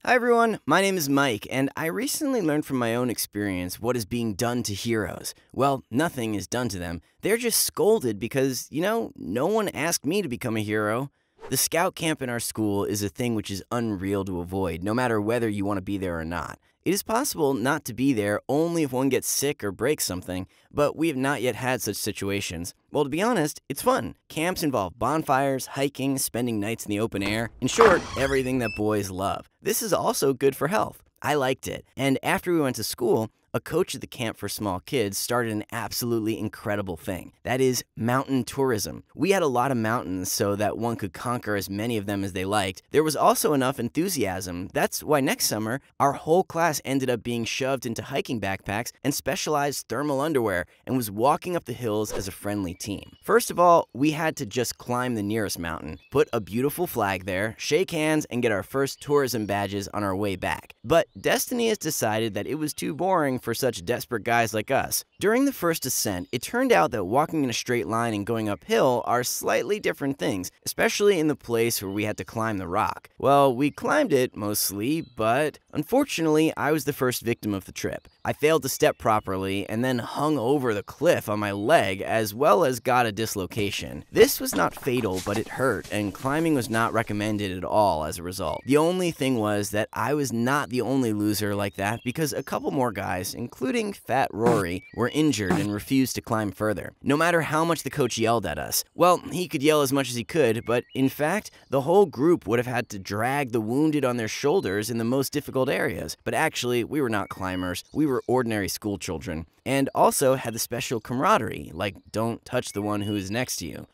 Hi everyone, my name is Mike, and I recently learned from my own experience what is being done to heroes. Well, nothing is done to them. They're just scolded because, no one asked me to become a hero. The scout camp in our school is a thing which is unreal to avoid, no matter whether you want to be there or not. It is possible not to be there only if one gets sick or breaks something, but we have not yet had such situations. Well, to be honest, it's fun. Camps involve bonfires, hiking, spending nights in the open air. In short, everything that boys love. This is also good for health. I liked it, and after we went to school, a coach at the camp for small kids started an absolutely incredible thing. That is mountain tourism. We had a lot of mountains so that one could conquer as many of them as they liked. There was also enough enthusiasm. That's why next summer, our whole class ended up being shoved into hiking backpacks and specialized thermal underwear and was walking up the hills as a friendly team. First of all, we had to just climb the nearest mountain, put a beautiful flag there, shake hands, and get our first tourism badges on our way back. But destiny has decided that it was too boring for such desperate guys like us. During the first ascent, it turned out that walking in a straight line and going uphill are slightly different things, especially in the place where we had to climb the rock. Well, we climbed it mostly, but unfortunately, I was the first victim of the trip. I failed to step properly and then hung over the cliff on my leg as well as got a dislocation. This was not fatal, but it hurt, and climbing was not recommended at all as a result. The only thing was that I was not the only loser like that because a couple more guys, including Fat Rory, were injured and refused to climb further. No matter how much the coach yelled at us. Well, he could yell as much as he could, but in fact, the whole group would have had to drag the wounded on their shoulders in the most difficult areas. But actually, we were not climbers. We were ordinary school children, and also had the special camaraderie, like don't touch the one who is next to you.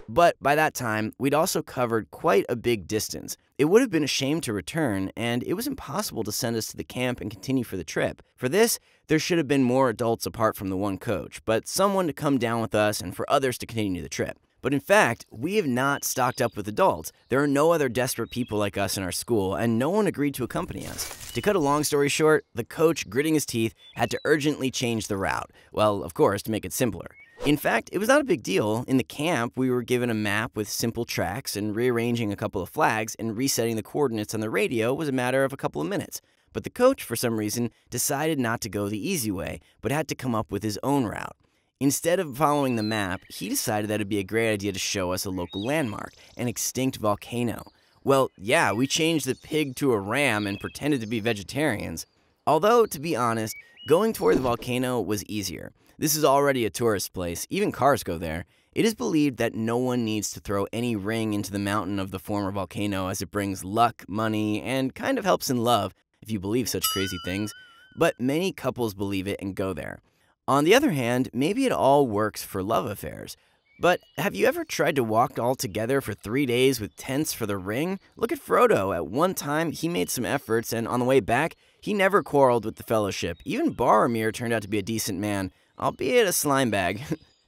But by that time, we'd also covered quite a big distance. It would have been a shame to return, and it was impossible to send us to the camp and continue for the trip. For this, there should have been more adults apart from the one coach, but someone to come down with us and for others to continue the trip. But in fact, we have not stocked up with adults. There are no other desperate people like us in our school, and no one agreed to accompany us. To cut a long story short, the coach, gritting his teeth, had to urgently change the route. Well, of course, to make it simpler. In fact, it was not a big deal. In the camp, we were given a map with simple tracks, and rearranging a couple of flags and resetting the coordinates on the radio was a matter of a couple of minutes. But the coach, for some reason, decided not to go the easy way, but had to come up with his own route. Instead of following the map, he decided that it'd be a great idea to show us a local landmark, an extinct volcano. Well, yeah, we changed the pig to a ram and pretended to be vegetarians. Although, to be honest, going toward the volcano was easier. This is already a tourist place, even cars go there. It is believed that no one needs to throw any ring into the mountain of the former volcano as it brings luck, money, and kind of helps in love, if you believe such crazy things. But many couples believe it and go there. On the other hand, maybe it all works for love affairs. But have you ever tried to walk all together for 3 days with tents for the ring? Look at Frodo. At one time, he made some efforts, and on the way back, he never quarreled with the Fellowship. Even Boromir turned out to be a decent man, albeit a slime bag.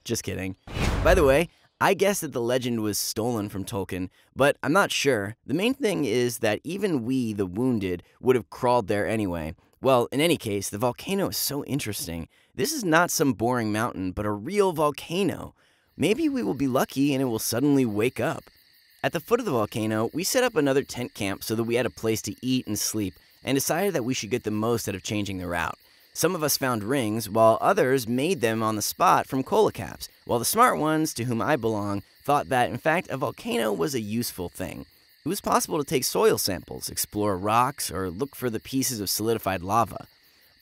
Just kidding. By the way, I guess that the legend was stolen from Tolkien, but I'm not sure. The main thing is that even we, the wounded, would have crawled there anyway. Well, in any case, the volcano is so interesting. This is not some boring mountain, but a real volcano. Maybe we will be lucky and it will suddenly wake up. At the foot of the volcano, we set up another tent camp so that we had a place to eat and sleep, and decided that we should get the most out of changing the route. Some of us found rings, while others made them on the spot from cola caps, while the smart ones, to whom I belong, thought that, in fact, a volcano was a useful thing. It was possible to take soil samples, explore rocks, or look for the pieces of solidified lava.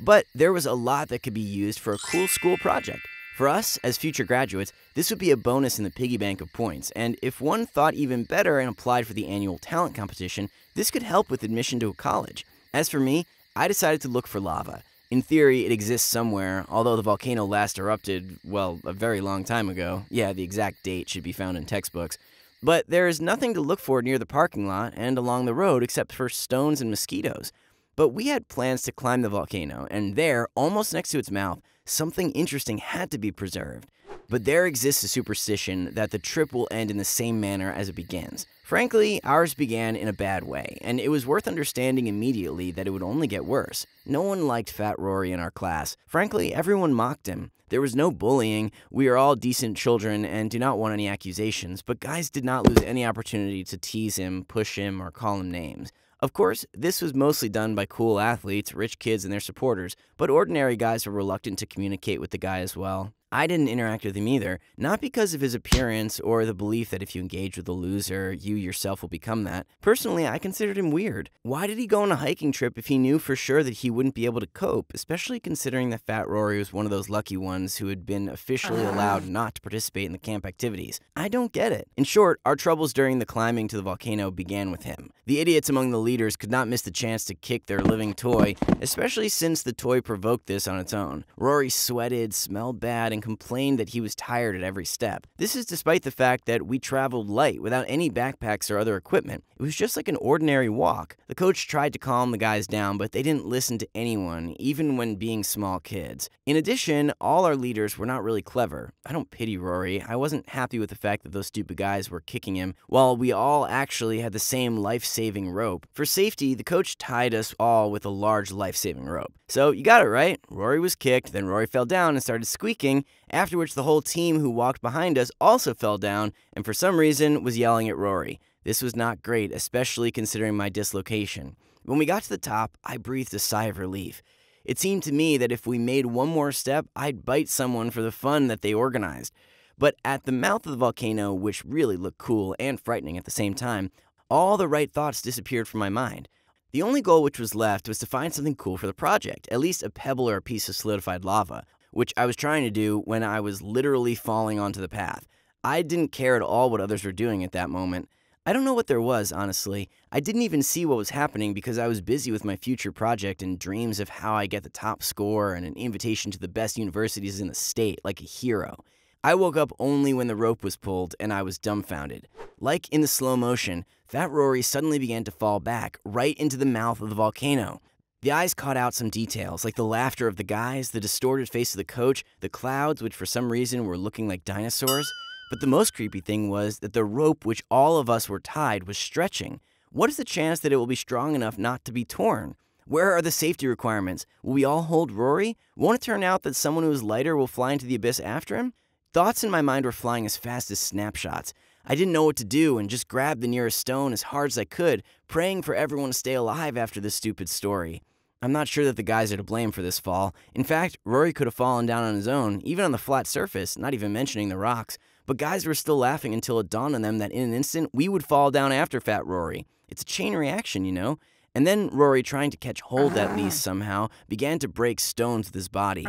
But there was a lot that could be used for a cool school project. For us, as future graduates, this would be a bonus in the piggy bank of points, and if one thought even better and applied for the annual talent competition, this could help with admission to a college. As for me, I decided to look for lava. In theory, it exists somewhere, although the volcano last erupted, well, a very long time ago. Yeah, the exact date should be found in textbooks. But there is nothing to look for near the parking lot and along the road except for stones and mosquitoes. But we had plans to climb the volcano, and there, almost next to its mouth, something interesting had to be preserved. But there exists a superstition that the trip will end in the same manner as it begins. Frankly, ours began in a bad way, and it was worth understanding immediately that it would only get worse. No one liked Fat Rory in our class. Frankly, everyone mocked him. There was no bullying, we are all decent children and do not want any accusations, but guys did not lose any opportunity to tease him, push him, or call him names. Of course, this was mostly done by cool athletes, rich kids, and their supporters, but ordinary guys were reluctant to communicate with the guy as well. I didn't interact with him either, not because of his appearance or the belief that if you engage with a loser, you yourself will become that. Personally, I considered him weird. Why did he go on a hiking trip if he knew for sure that he wouldn't be able to cope, especially considering that Fat Rory was one of those lucky ones who had been officially allowed not to participate in the camp activities? I don't get it. In short, our troubles during the climbing to the volcano began with him. The idiots among the leaders could not miss the chance to kick their living toy, especially since the toy provoked this on its own. Rory sweated, smelled bad, and complained that he was tired at every step. This is despite the fact that we traveled light without any backpacks or other equipment. It was just like an ordinary walk. The coach tried to calm the guys down, but they didn't listen to anyone, even when being small kids. In addition, all our leaders were not really clever. I don't pity Rory. I wasn't happy with the fact that those stupid guys were kicking him, while we all actually had the same life-saving rope. For safety, the coach tied us all with a large life-saving rope. So you got it right. Rory was kicked, then Rory fell down and started squeaking, after which the whole team who walked behind us also fell down and for some reason was yelling at Rory. This was not great, especially considering my dislocation. When we got to the top, I breathed a sigh of relief. It seemed to me that if we made one more step, I'd bite someone for the fun that they organized. But at the mouth of the volcano, which really looked cool and frightening at the same time, all the right thoughts disappeared from my mind. The only goal which was left was to find something cool for the project, at least a pebble or a piece of solidified lava, which I was trying to do when I was literally falling onto the path. I didn't care at all what others were doing at that moment. I don't know what there was, honestly. I didn't even see what was happening because I was busy with my future project and dreams of how I get the top score and an invitation to the best universities in the state, like a hero. I woke up only when the rope was pulled and I was dumbfounded. Like in the slow motion, Fat Rory suddenly began to fall back, right into the mouth of the volcano. The eyes caught out some details, like the laughter of the guys, the distorted face of the coach, the clouds, which for some reason were looking like dinosaurs. But the most creepy thing was that the rope which all of us were tied was stretching. What is the chance that it will be strong enough not to be torn? Where are the safety requirements? Will we all hold Rory? Won't it turn out that someone who is lighter will fly into the abyss after him? Thoughts in my mind were flying as fast as snapshots. I didn't know what to do and just grabbed the nearest stone as hard as I could, praying for everyone to stay alive after this stupid story. I'm not sure that the guys are to blame for this fall. In fact, Rory could have fallen down on his own, even on the flat surface, not even mentioning the rocks. But guys were still laughing until it dawned on them that in an instant, we would fall down after Fat Rory. It's a chain reaction, you know? And then Rory, trying to catch hold at least somehow, began to break stones with his body.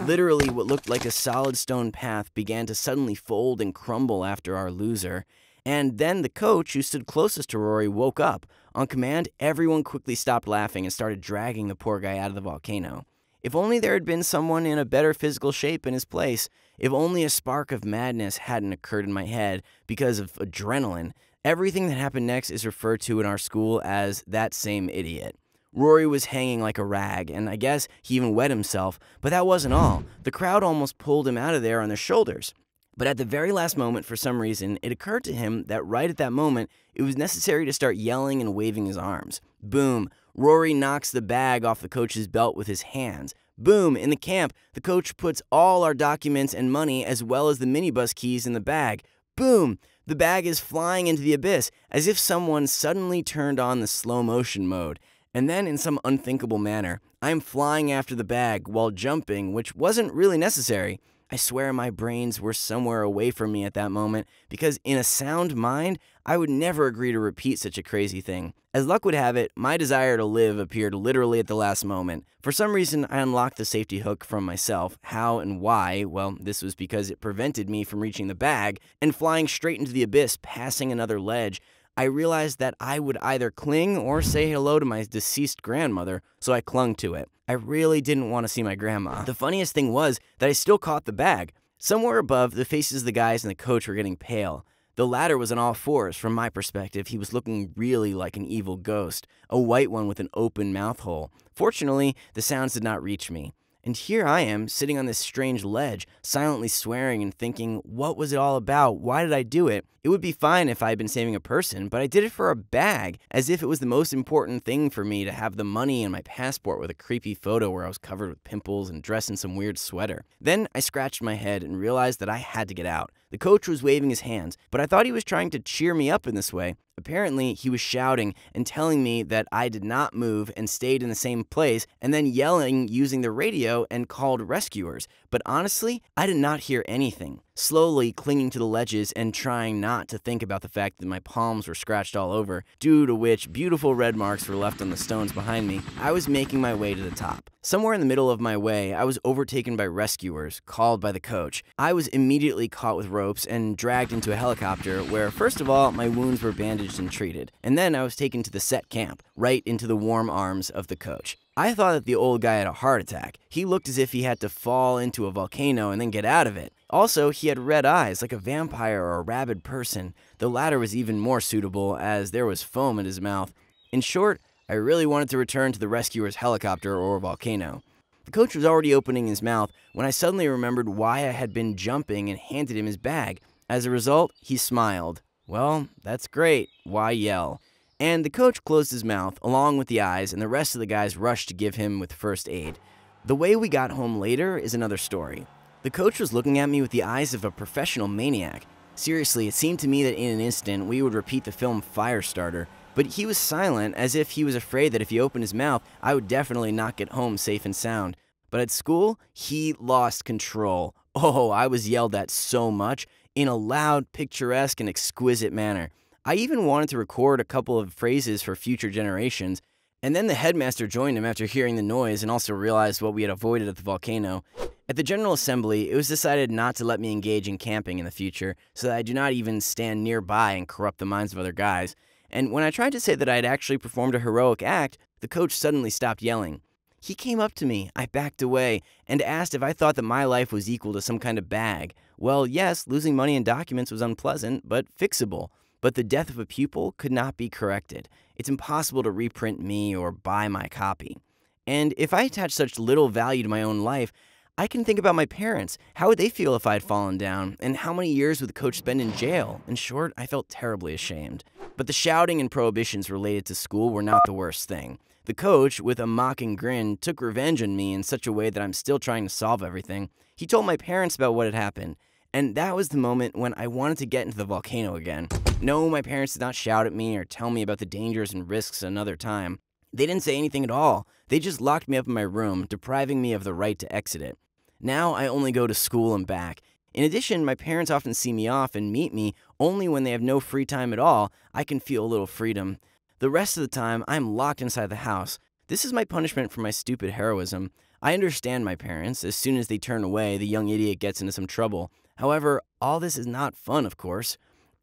Literally, what looked like a solid stone path began to suddenly fold and crumble after our loser. And then the coach, who stood closest to Rory, woke up. On command, everyone quickly stopped laughing and started dragging the poor guy out of the volcano. If only there had been someone in a better physical shape in his place. If only a spark of madness hadn't occurred in my head because of adrenaline. Everything that happened next is referred to in our school as that same idiot. Rory was hanging like a rag, and I guess he even wet himself, but that wasn't all. The crowd almost pulled him out of there on their shoulders. But at the very last moment, for some reason, it occurred to him that right at that moment, it was necessary to start yelling and waving his arms. Boom! Rory knocks the bag off the coach's belt with his hands. Boom! In the camp, the coach puts all our documents and money as well as the minibus keys in the bag. Boom! The bag is flying into the abyss, as if someone suddenly turned on the slow motion mode. And then, in some unthinkable manner, I'm flying after the bag while jumping, which wasn't really necessary. I swear my brains were somewhere away from me at that moment, because in a sound mind, I would never agree to repeat such a crazy thing. As luck would have it, my desire to live appeared literally at the last moment. For some reason, I unlocked the safety hook from myself. How and why? Well, this was because it prevented me from reaching the bag and flying straight into the abyss, passing another ledge. I realized that I would either cling or say hello to my deceased grandmother, so I clung to it. I really didn't want to see my grandma. The funniest thing was that I still caught the bag. Somewhere above, the faces of the guys and the coach were getting pale. The latter was on all fours. From my perspective, he was looking really like an evil ghost, a white one with an open mouth hole. Fortunately, the sounds did not reach me. And here I am, sitting on this strange ledge, silently swearing and thinking, what was it all about? Why did I do it? It would be fine if I had been saving a person, but I did it for a bag, as if it was the most important thing for me to have the money and my passport with a creepy photo where I was covered with pimples and dressed in some weird sweater. Then I scratched my head and realized that I had to get out. The coach was waving his hands, but I thought he was trying to cheer me up in this way. Apparently, he was shouting and telling me that I did not move and stayed in the same place, and then yelling using the radio and called rescuers. But honestly, I did not hear anything. Slowly clinging to the ledges and trying not to think about the fact that my palms were scratched all over, due to which beautiful red marks were left on the stones behind me, I was making my way to the top. Somewhere in the middle of my way, I was overtaken by rescuers, called by the coach. I was immediately caught with ropes and dragged into a helicopter where, first of all, my wounds were bandaged and treated, and then I was taken to the set camp, right into the warm arms of the coach. I thought that the old guy had a heart attack. He looked as if he had to fall into a volcano and then get out of it. Also, he had red eyes like a vampire or a rabid person. The latter was even more suitable as there was foam in his mouth. In short, I really wanted to return to the rescuer's helicopter or volcano. The coach was already opening his mouth when I suddenly remembered why I had been jumping and handed him his bag. As a result, he smiled. Well, that's great. Why yell? And the coach closed his mouth, along with the eyes, and the rest of the guys rushed to give him with first aid. The way we got home later is another story. The coach was looking at me with the eyes of a professional maniac. Seriously, it seemed to me that in an instant we would repeat the film Firestarter, but he was silent as if he was afraid that if he opened his mouth, I would definitely not get home safe and sound. But at school, he lost control. Oh, I was yelled at so much, in a loud, picturesque, and exquisite manner. I even wanted to record a couple of phrases for future generations, and then the headmaster joined him after hearing the noise and also realized what we had avoided at the volcano. At the General Assembly, it was decided not to let me engage in camping in the future, so that I do not even stand nearby and corrupt the minds of other guys. And when I tried to say that I had actually performed a heroic act, the coach suddenly stopped yelling. He came up to me, I backed away, and asked if I thought that my life was equal to some kind of bag. Well, yes, losing money and documents was unpleasant, but fixable. But the death of a pupil could not be corrected. It's impossible to reprint me or buy my copy. And if I attach such little value to my own life, I can think about my parents. How would they feel if I had fallen down? And how many years would the coach spend in jail? In short, I felt terribly ashamed. But the shouting and prohibitions related to school were not the worst thing. The coach, with a mocking grin, took revenge on me in such a way that I'm still trying to solve everything. He told my parents about what had happened. And that was the moment when I wanted to get into the volcano again. No, my parents did not shout at me or tell me about the dangers and risks another time. They didn't say anything at all. They just locked me up in my room, depriving me of the right to exit it. Now I only go to school and back. In addition, my parents often see me off and meet me only when they have no free time at all. I can feel a little freedom. The rest of the time, I'm locked inside the house. This is my punishment for my stupid heroism. I understand my parents. As soon as they turn away, the young idiot gets into some trouble. However, all this is not fun, of course.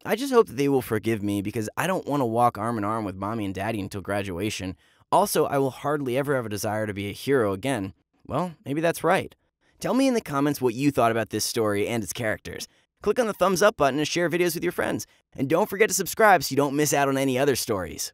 I just hope that they will forgive me because I don't want to walk arm in arm with mommy and daddy until graduation. Also, I will hardly ever have a desire to be a hero again. Well, maybe that's right. Tell me in the comments what you thought about this story and its characters. Click on the thumbs up button and share videos with your friends. And don't forget to subscribe so you don't miss out on any other stories.